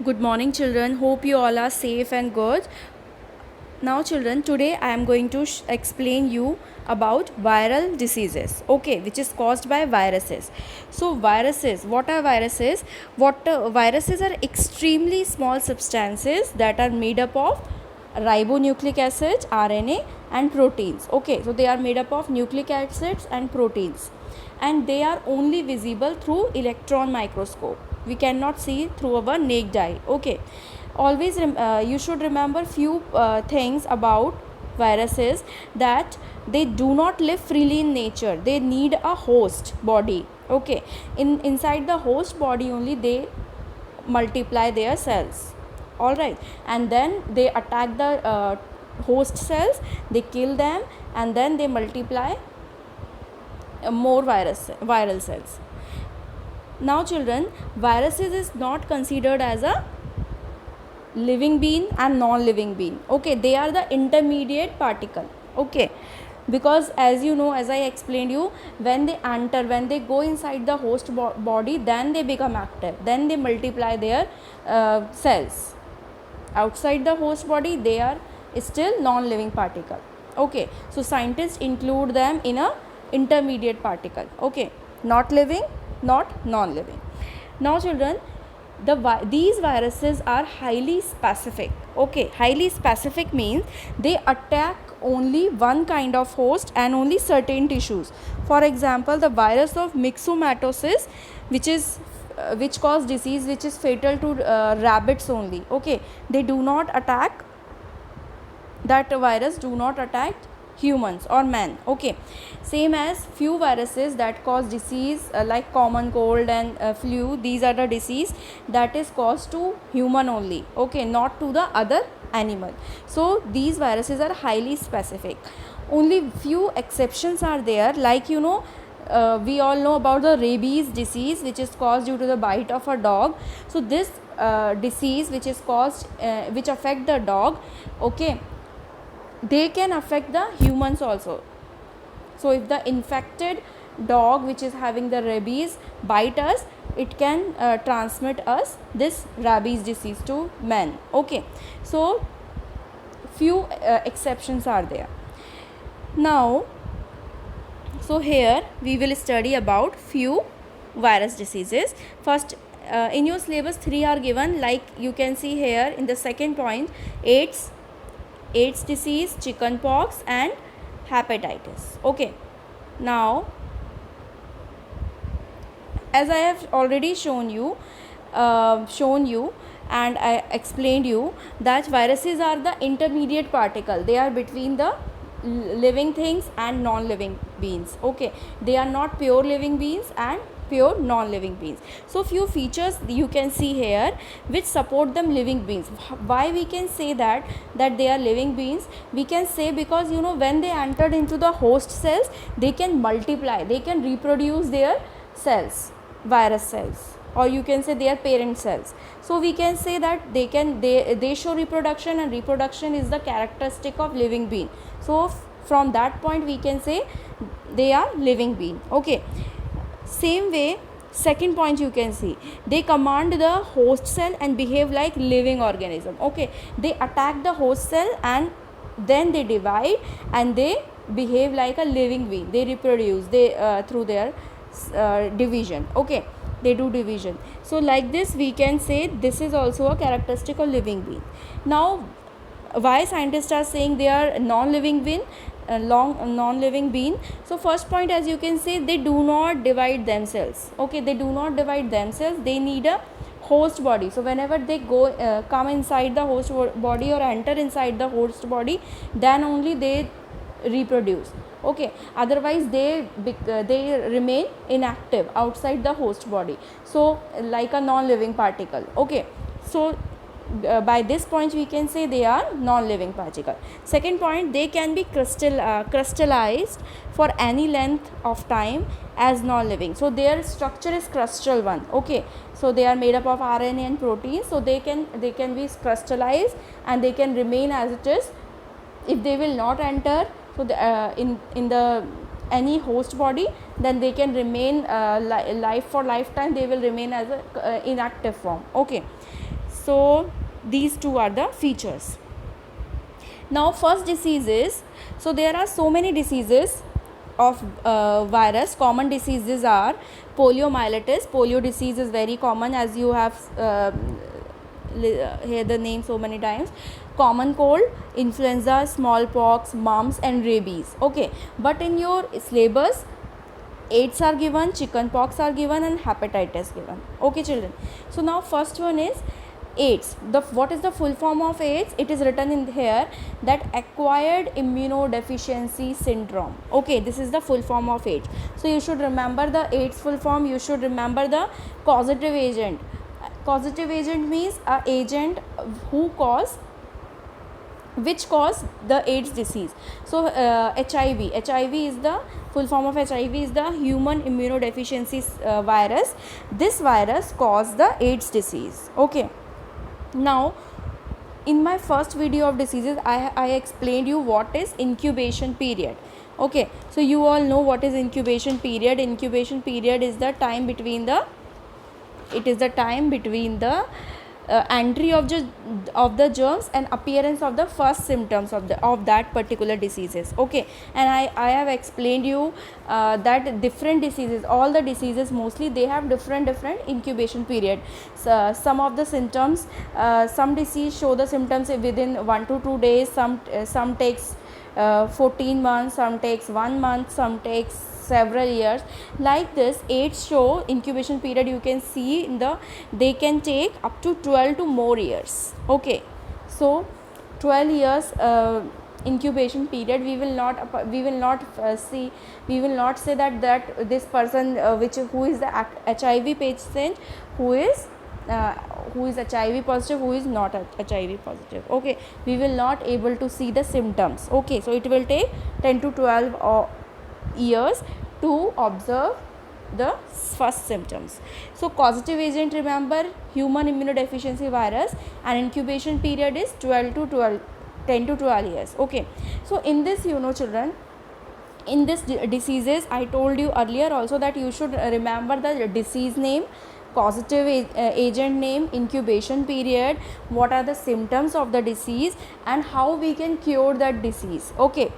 Good morning, children. Hope you all are safe and good. Now, children, today I am going to explain you about viral diseases, okay, which is caused by viruses. So, viruses, what are viruses? Viruses are extremely small substances that are made up of ribonucleic acid, RNA, and proteins. Okay, so they are made up of nucleic acids and proteins, and they are only visible through electron microscope. We cannot see through our naked eye. Okay, always you should remember few things about viruses, that they do not live freely in nature. They need a host body. Okay, inside the host body only they multiply their cells. All right, and then they attack the host cells, they kill them, and then they multiply more viral cells. Now, children, viruses is not considered as a living being and non-living being. Okay, they are the intermediate particle. Okay, because as you know, as I explained you, when they go inside the host body, then they become active, then they multiply their cells. Outside the host body, they are still non-living particle. Okay, so scientists include them in a intermediate particle. Okay, not living, not non-living. Now, children, these viruses are highly specific. Okay, highly specific means they attack only one kind of host and only certain tissues. For example, the virus of myxomatosis, which cause disease which is fatal to rabbits only. Okay, they do not attack, that virus do not attack humans or men. Okay, same as few viruses that cause disease like common cold and flu. These are the disease that is caused to human only. Okay, not to the other animal. So these viruses are highly specific. Only few exceptions are there, like we all know about the rabies disease, which is caused due to the bite of a dog. So this disease which is caused which affect the dog, okay, they can affect the humans also. So if the infected dog which is having the rabies bite us, it can transmit us this rabies disease to men. Okay, so few exceptions are there. Now, so here we will study about few virus diseases. First, in your syllabus 3 are given, like you can see here in the second point: AIDS disease, chicken pox, and hepatitis. Okay, now as I have already shown you and I explained you that viruses are the intermediate particle. They are between the living things and non-living beings. Okay, they are not pure living beings and pure non-living beings. So few features you can see here which support them living beings. Why we can say that they are living beings? We can say because when they entered into the host cells, they can multiply, they can reproduce their cells, virus cells, or you can say their parent cells. So we can say that they show reproduction, and reproduction is the characteristic of living being. So from that point we can say they are living being. Okay, same way, second point you can see, they command the host cell and behave like living organism. Okay, they attack the host cell and then they divide and they behave like a living being. They reproduce, they through their division. Okay, they do division. So like this we can say this is also a characteristic of living being. Now, why scientists are saying they are non-living being? Non-living being. So first point, as you can see, they do not divide themselves. Okay, they do not divide themselves. They need a host body. So whenever they go come inside the host body or enter inside the host body, then only they reproduce. Okay, otherwise they remain inactive outside the host body, so like a non-living particle. Okay, so by this point we can say they are non-living particle. Second point, they can be crystallized for any length of time as non-living. So their structure is crystal one. Okay, so they are made up of RNA and proteins, so they can be crystallized and they can remain as it is. If they will not enter so in the any host body, then they can remain life for lifetime. They will remain as a inactive form. Okay, So these two are the features. Now first disease is, so there are so many diseases of virus. Common diseases are poliomyelitis. Polio disease is very common, as you have heard the name so many times. Common cold, influenza, smallpox, mumps and rabies. Okay, but in your syllabus AIDS are given, chicken pox are given and hepatitis given. Okay children, so now first one is AIDS. What is the full form of AIDS? It is written in here that acquired immunodeficiency syndrome. Okay, this is the full form of AIDS. So you should remember the AIDS full form. You should remember the causative agent. Causative agent means a agent which cause the AIDS disease. So HIV is the full form of HIV is the human immunodeficiency virus. This virus cause the AIDS disease. Okay, now in my first video of diseases I explained you what is incubation period. Okay, so you all know what is incubation period. Incubation period is the time between the entry of the germs and appearance of the first symptoms of that particular diseases. Okay, and I have explained you that different diseases, all the diseases mostly they have different incubation period. So, some of the symptoms, some disease show the symptoms within 1 to 2 days, some takes 14 months, some takes 1 month, some takes several years. Like this, AIDS show incubation period, you can see they can take up to 12 to more years. Okay, so 12 years incubation period. We will not say that this person who is the HIV patient, who is HIV positive, who is not HIV positive. Okay, we will not able to see the symptoms. Okay, so it will take 10 to 12 years to observe the first symptoms. So causative agent, remember, human immunodeficiency virus, and incubation period is 10 to 12 years. Okay, so in this, children, in this diseases I told you earlier also that you should remember the disease name, causative agent name, incubation period, what are the symptoms of the disease, and how we can cure that disease. Okay,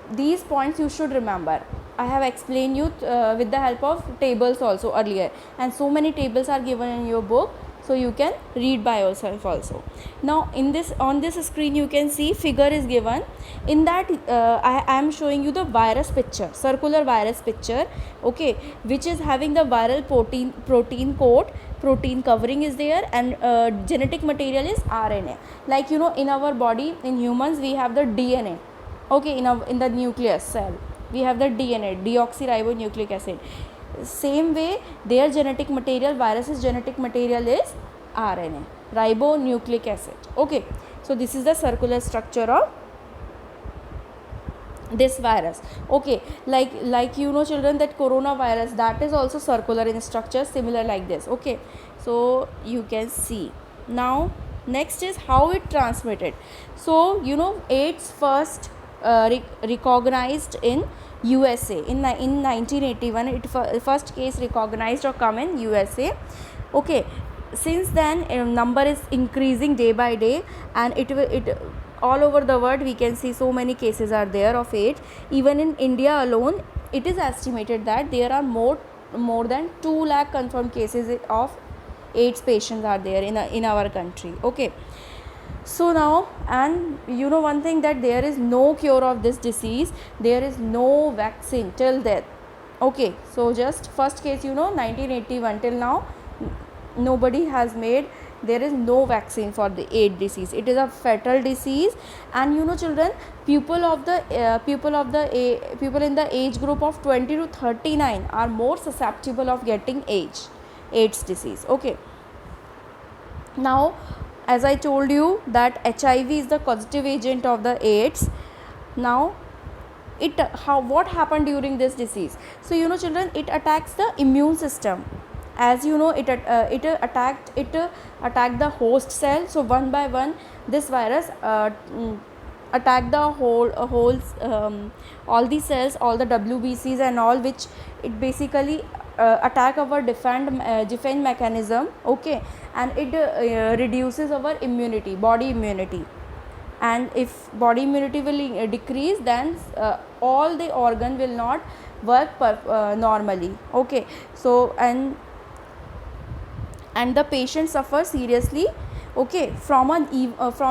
these points you should remember. I have explained you with the help of tables also earlier, and so many tables are given in your book, so you can read by yourself also. Now on this screen you can see figure is given. In that I am showing you the virus picture, circular virus picture. Okay, which is having the viral protein coat, protein covering is there, and genetic material is RNA. Like in our body, in humans, we have the DNA. Okay, in the nucleus cell we have the DNA, deoxyribonucleic acid. Same way, their genetic material, virus's genetic material is RNA, ribonucleic acid. Okay, so this is the circular structure of this virus. Okay, like children, that coronavirus, that is also circular in structure, similar like this. Okay, so you can see. Now next is how it transmitted. So AIDS first recognized in USA in 1981. It first case recognized or come in USA. Okay, since then number is increasing day by day, and it all over the world we can see so many cases are there of AIDS. Even in India alone, it is estimated that there are more than 2 lakh confirmed cases of AIDS patients are there in our country. Okay, so now, and one thing, that there is no cure of this disease, there is no vaccine till death. Okay, so just first case 1981, till now nobody has made, there is no vaccine for the AIDS disease. It is a fatal disease, and children, people in the age group of 20 to 39 are more susceptible of getting AIDS disease. Okay, now as I told you that HIV is the causative agent of the AIDS. Now what happened during this disease? So children, it attacks the immune system. As it attacked the host cell. So one by one this virus attacked the all the cells, all the WBCs and all, which it basically attack our defense mechanism, okay, and it reduces our immunity, body immunity. And if body immunity will decrease, then all the organ will not work normally, okay. So and the patient suffers seriously, okay, from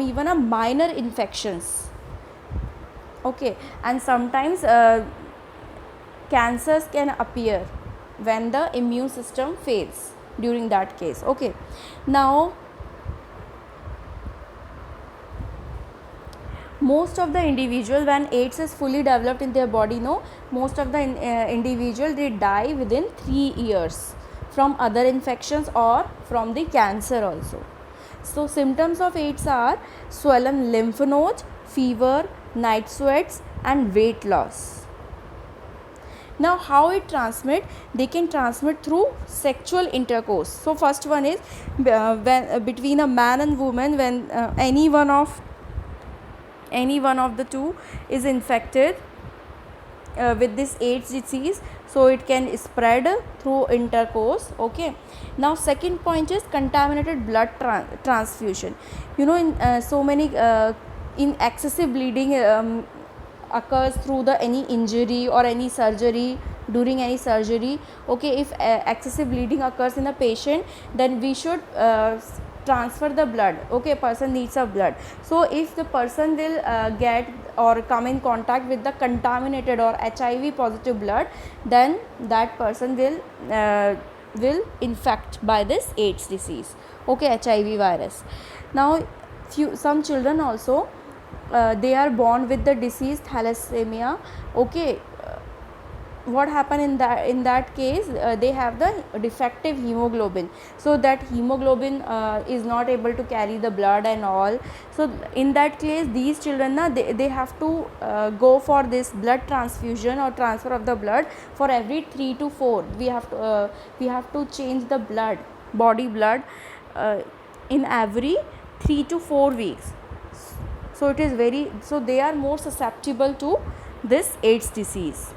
even a minor infections, okay. And sometimes cancers can appear when the immune system fails during that case, okay. Now most of the individual, when AIDS is fully developed in their body, no, most of the individual, they die within 3 years from other infections or from the cancer also. So symptoms of AIDS are swollen lymph nodes, fever, night sweats, and weight loss. Now how it transmit? They can transmit through sexual intercourse. So first one is when between a man and woman, when any one of the two is infected with this AIDS disease, so it can spread through intercourse, okay. Now second point is contaminated blood transfusion. You know, in so many in excessive bleeding occurs through the any injury or any surgery, during any surgery, okay. If excessive bleeding occurs in a patient, then we should transfer the blood, okay. Person needs a blood. So if the person will get or come in contact with the contaminated or HIV positive blood, then that person will infect by this AIDS disease, okay, HIV virus. Now some children also they are born with the disease thalassemia, okay. What happen in that case, they have the defective hemoglobin, so that hemoglobin is not able to carry the blood and all. So in that case, these children they have to go for this blood transfusion or transfer of the blood for every 3 to 4. We have to change the blood, body blood, in every 3 to 4 weeks. So it is so they are more susceptible to this AIDS disease.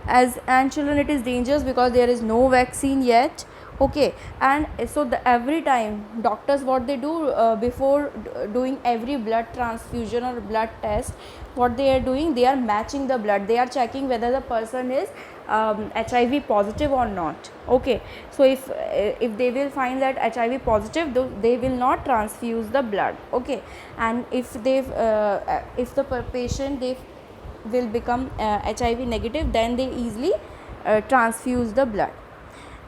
And children, it is dangerous because there is no vaccine yet, okay. And so every time doctors, what they do before doing every blood transfusion or blood test, what they are doing, they are matching the blood, they are checking whether the person is HIV positive or not, okay. So if they will find that HIV positive, they will not transfuse the blood, okay. And if the patient they will become HIV negative, then they easily transfuse the blood.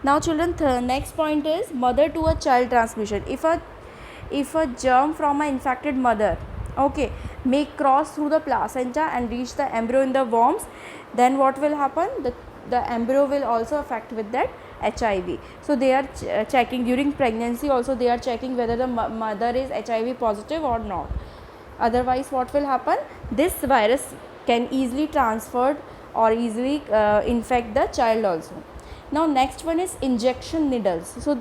Now children, next point is mother to a child transmission. If a germ from an infected mother, okay, may cross through the placenta and reach the embryo in the worms, then what will happen? The embryo will also affect with that HIV. So they are checking during pregnancy also, they are checking whether the mother is HIV positive or not. Otherwise what will happen? This virus can easily transferred or easily infect the child also. Now next one is injection needles. So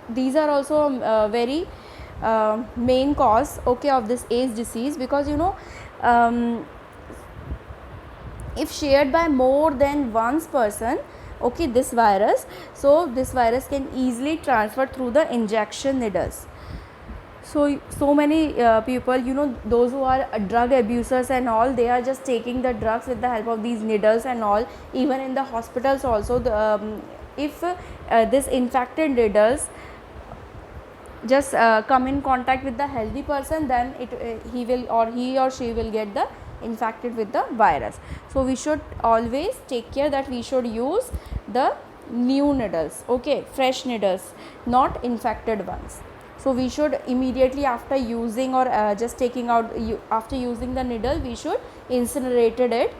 these are also very main cause, okay, of this AIDS disease, because you know, if shared by more than one person, okay, this virus, so this virus can easily transfer through the injection needles. So many people, you know, those who are drug abusers and all, they are just taking the drugs with the help of these needles and all. Even in the hospitals also, if this infected needles just come in contact with the healthy person, then he or she will get the infected with the virus. So we should always take care that we should use the new needles, okay, fresh needles, not infected ones. So we should immediately after using or just taking out, after using the needle, we should incinerate it,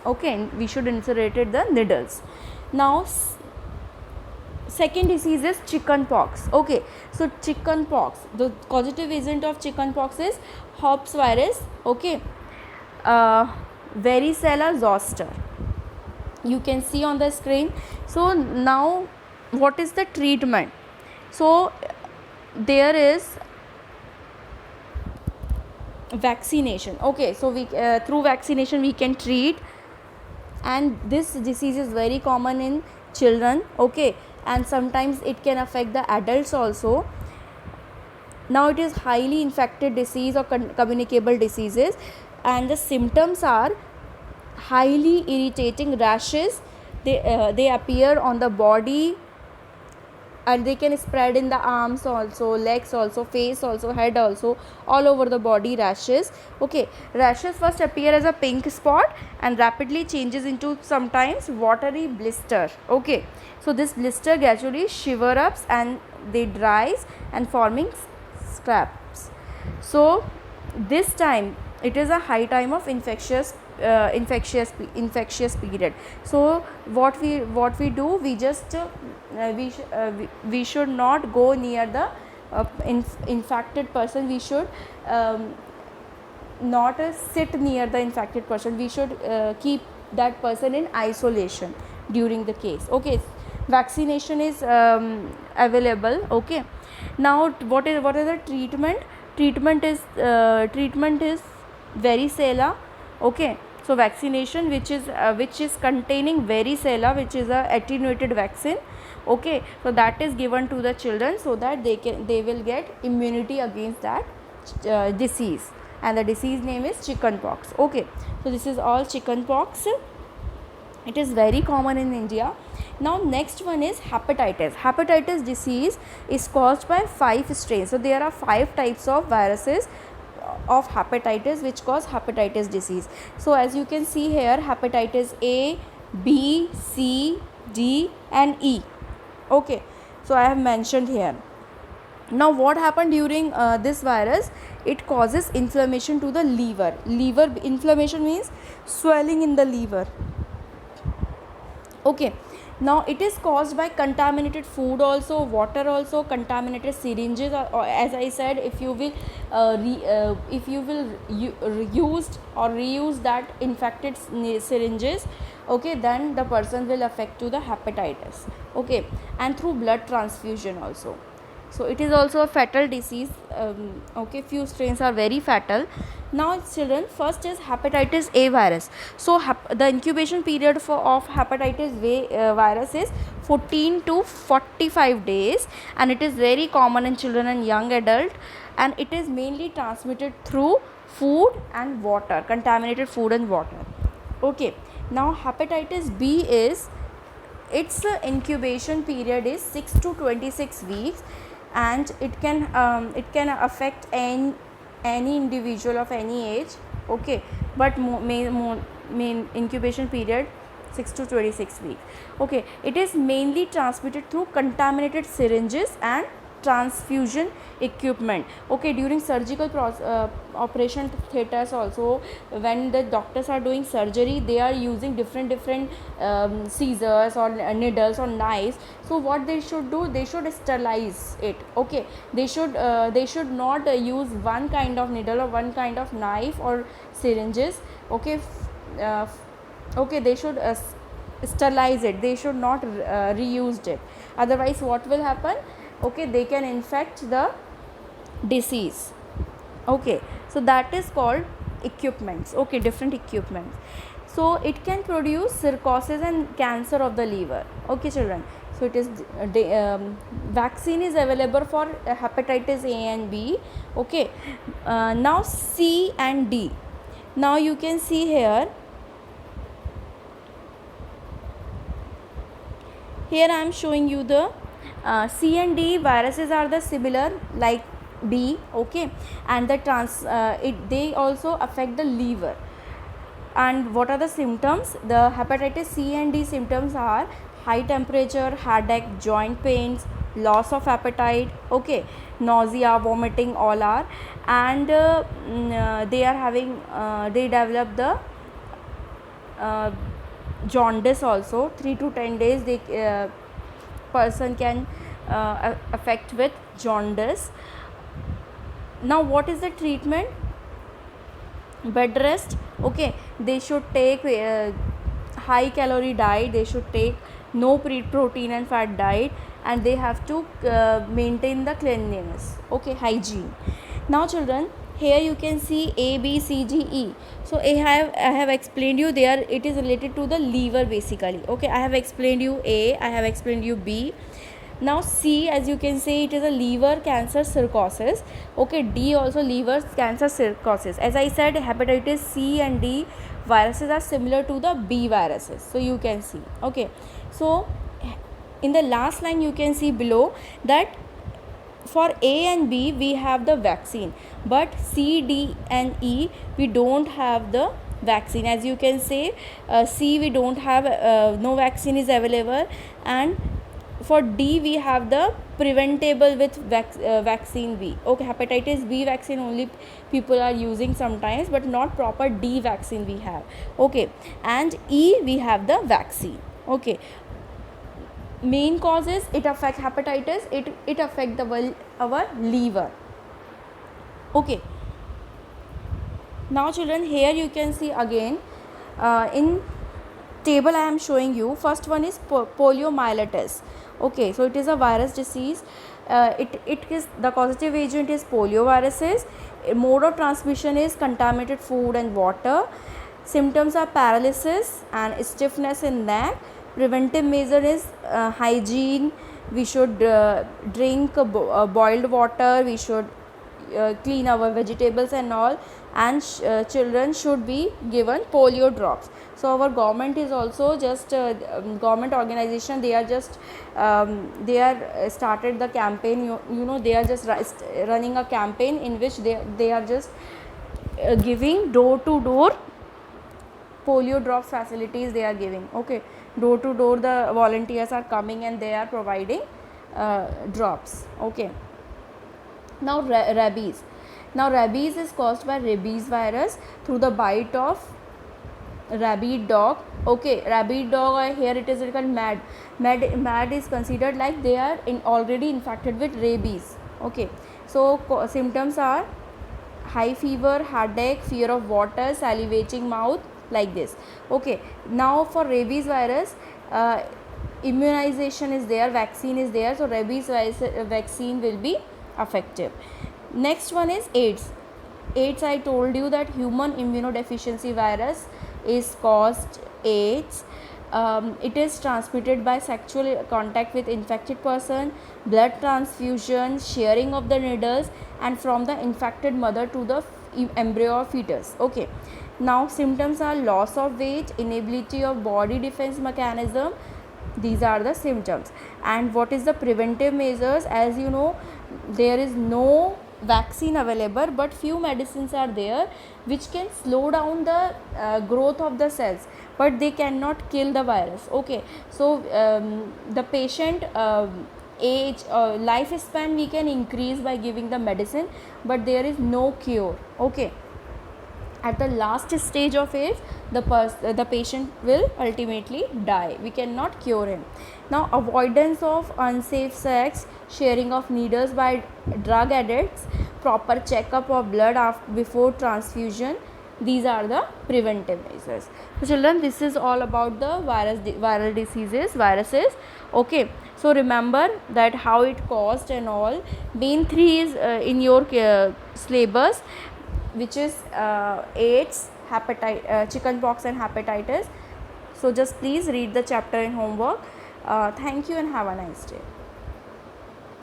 okay, we should incinerate the needles. Now second disease is chicken pox, okay. So chicken pox, the causative agent of chicken pox is Herpes virus, okay, varicella zoster, you can see on the screen. So now what is the treatment? So there is vaccination, okay. So we through vaccination we can treat and this disease is very common in children, okay, and sometimes it can affect the adults also. Now it is highly infected disease or communicable diseases, and the symptoms are highly irritating rashes. They appear on the body, and they can spread in the arms also, legs also, face also, head also, all over the body rashes. Okay, rashes first appear as a pink spot and rapidly changes into sometimes watery blister. Okay, so this blister gradually shiver ups and they dries and forming scraps. So this time it is a high time of infectious period. So what we do, we just we should not go near the infected person. We should not sit near the infected person. We should keep that person in isolation during the case. Okay, vaccination is available. Okay, now what is the treatment? Treatment is varicella. Okay, so vaccination which is containing varicella, which is a attenuated vaccine. Okay, so that is given to the children so that they will get immunity against that disease, and the disease name is chickenpox. Okay, so this is all chickenpox. It is very common in India. Now next one is hepatitis. Hepatitis disease is caused by 5 strains. So there are 5 types of viruses of hepatitis which cause hepatitis disease. So as you can see here, hepatitis A, B, C, D and E. Okay, so I have mentioned here. Now what happened during this virus? It causes inflammation to the liver. Liver inflammation means swelling in the liver. Okay, now it is caused by contaminated food also, water also, contaminated syringes, or as I said, if you will used or reuse that infected syringes, okay, then the person will affect to the hepatitis. Okay, and through blood transfusion also. So it is also a fatal disease. Okay, few strains are very fatal. Now children, first is hepatitis A virus. So the incubation period of hepatitis A virus is 14 to 45 days, and it is very common in children and young adult, and it is mainly transmitted through food and water, contaminated food and water. Okay, now hepatitis B is, its incubation period is 6 to 26 weeks, and it can affect any individual of any age. Okay, but main incubation period 6 to 26 weeks. Okay, it is mainly transmitted through contaminated syringes and transfusion equipment. Okay, during surgical operation theaters also, when the doctors are doing surgery, they are using different scissors or needles or knives. So what they should do, they should sterilize it. Okay, they should not use one kind of needle or one kind of knife or syringes. Okay, okay, they should sterilize it. They should not reuse it. Otherwise what will happen? Okay, they can infect the disease. Okay, so that is called equipments. Okay, different equipments. So it can produce cirrhosis and cancer of the liver. Okay children, so it is vaccine is available for hepatitis A and B. Okay, now C and D. Now you can see here I am showing you the C and D viruses are the similar like B. Okay, and the they also affect the liver. And what are the symptoms? The hepatitis C and D symptoms are high temperature, headache, joint pains, loss of appetite, okay, nausea, vomiting, all are, and they are having they develop the jaundice also. 3 to 10 days they person can affect with jaundice. Now what is the treatment? Bed rest. Okay, they should take high calorie diet, they should take no protein and fat diet, and they have to maintain the cleanliness. Okay, hygiene. Now children, here you can see A, B, C, G, E. So I have explained you there, it is related to the liver basically. Okay, I have explained you A, I have explained you B. Now C, as you can see, it is a liver cancer cirrhosis. Okay, D also liver cancer cirrhosis. As I said, hepatitis C and D viruses are similar to the B viruses. So you can see. Okay, so in the last line you can see below that for A and B we have the vaccine, but C, D and E we don't have the vaccine. As you can say, C we don't have, no vaccine is available, and for D we have the preventable with vaccine B. Okay, hepatitis B vaccine only people are using sometimes, but not proper D vaccine we have. Okay, and E we have the vaccine. Okay, main causes, it affect hepatitis, it affect our liver. Okay, now children, here you can see again, in table I am showing you. First one is poliomyelitis. Okay, so it is a virus disease. It is, the causative agent is polioviruses. Mode of transmission is contaminated food and water. Symptoms are paralysis and stiffness in neck. Preventive measure is hygiene. We should drink boiled water. We should clean our vegetables and all, and children should be given polio drops. So our government is also just government organization, they are just they are started the campaign, you know, they are just running a campaign in which they are just giving door to door polio drops facilities they are giving. Okay, door to door the volunteers are coming and they are providing drops. Okay, now rabies. Now rabies is caused by rabies virus through the bite of rabid dog. Okay, rabid dog, or here it is written mad is considered like they are already infected with rabies. Okay, so symptoms are high fever, headache, fear of water, salivating mouth, like this. Okay, now for rabies virus, immunization is there, vaccine is there, so rabies virus vaccine will be effective. Next one is AIDS. AIDS, I told you that human immunodeficiency virus is caused AIDS. It is transmitted by sexual contact with infected person, blood transfusion, sharing of the needles, and from the infected mother to the embryo or fetus. Okay, now symptoms are loss of weight, inability of body defense mechanism. These are the symptoms. And what is the preventive measures? As you know, there is no vaccine available, but few medicines are there which can slow down the growth of the cells, but they cannot kill the virus. Okay, so the patient age, lifespan we can increase by giving the medicine, but there is no cure. Okay, at the last stage of age, the patient will ultimately die. We cannot cure him. Now, avoidance of unsafe sex, sharing of needles by drug addicts, proper checkup of blood before transfusion. These are the preventive measures. So children, this is all about the viral diseases, viruses. Okay, so remember that how it caused and all. Main three is in your syllabus, which is AIDS, chickenpox and hepatitis. So just please read the chapter in homework. Thank you and have a nice day.